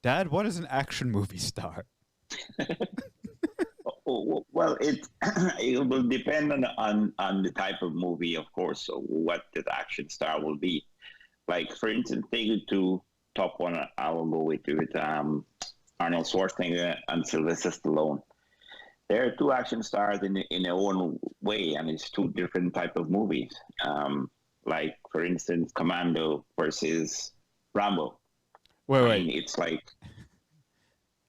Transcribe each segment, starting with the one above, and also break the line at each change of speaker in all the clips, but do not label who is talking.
Dad, what is an action movie star?
Well, it it will depend on the type of movie, of course. So what the action star will be. Like for instance, take it to top one. I will go with Arnold Schwarzenegger and Sylvester Stallone. There are two action stars in their own way, and it's two different type of movies. Like for instance, Commando versus Rambo.
Wait,
I
wait.
mean, it's like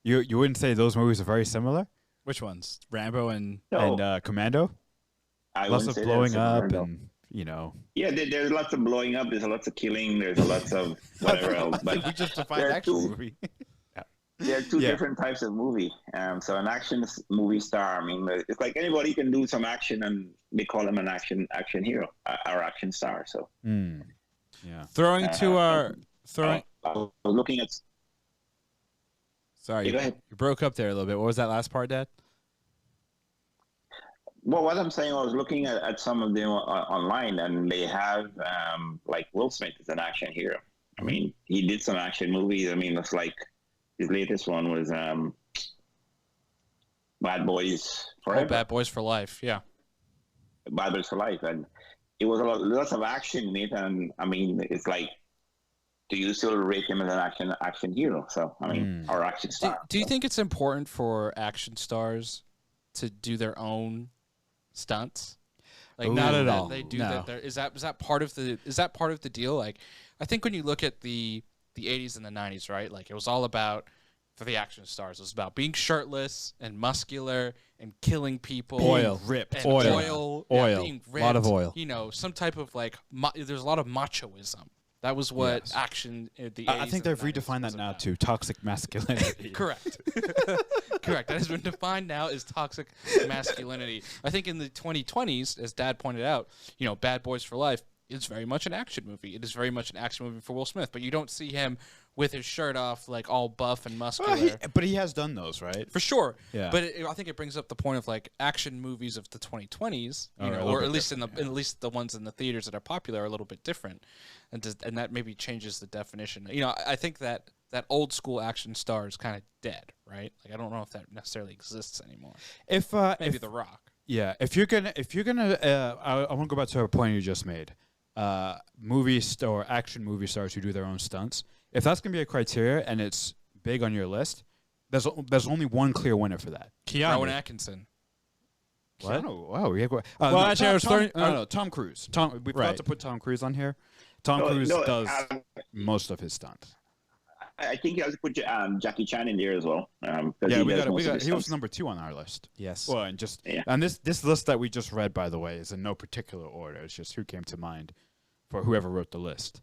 You wouldn't say those movies are very similar?
Which ones? Rambo and
no,
And Commando?
I
Lots
wouldn't
of
say
blowing
that's
up
similar, no.
and, you know.
Yeah, there's lots of blowing up. There's lots of killing. There's lots of whatever else.
I
But
think we just defined
there are
action
two.
movie.
There are two
Yeah.
different types of movie. So an movie star. I mean, it's like anybody can do some action, and they call him an action hero or action star. So
Mm. Yeah.
throwing to our
I was looking at.
Sorry,
Yeah, go ahead.
you broke up there a little bit. What was that last part, Dad?
Well, what I'm saying, I was looking at some of them online, and they have like Will Smith is an action hero. I mean, he did some action movies. I mean, it's like his latest one was Bad Boys Forever.
Oh, Bad Boys for Life. Yeah.
Bad Boys for Life, and it was lots of action in it. And I mean, it's like, do you still rate him as an action hero? So I mean, or action star.
Do you think it's important for action stars to do their own stunts? Like
Not
now
at
that
all.
They do
No.
that. Is that part of the deal? Like, I think when you look at the 80s and the 90s, right? Like it was all about, for the action stars, it was about being shirtless and muscular and killing people.
Oil. Ripped.
And
Oil.
oil. Being
A lot of
ripped,
oil.
You know, some type of like, there's a lot of machoism. That was what
Yes.
action in the 80s
I think
and
they've
the 90s
redefined
was
that now
about.
to toxic masculinity.
Correct. Correct. That has been defined now as toxic masculinity. I think in the 2020s, as Dad pointed out, you know, Bad Boys for Life is very much an action movie. It is very much an action movie for Will Smith, but you don't see him with his shirt off, like all buff and muscular.
But he has done those, right?
For sure.
Yeah.
But I think it brings up the point of like action movies of the 2020s, you
Are
know,
a little
or
bit
at least
different,
at least the ones in the theaters that are popular are a little bit different, and that maybe changes the definition. You know, I think that old school action star is kind of dead, right? Like I don't know if that necessarily exists anymore.
If
Maybe The Rock.
Yeah, if you're gonna, I want to go back to a point you just made. Action movie stars who do their own stunts. If that's gonna be a criteria and it's big on your list, there's only one clear winner for that.
Rowan Atkinson.
What? Wow,
Well, actually, I was throwing-
Tom Cruise. We forgot
Right.
to put Tom Cruise on here. Tom
No,
Cruise
no,
does most of his stunts.
I think you have to put Jackie Chan in there as well.
Yeah, he was number 2 on our list.
Yes.
Well, and
Yeah.
and this list that we just read, by the way, is in no particular order. It's just who came to mind for whoever wrote the list.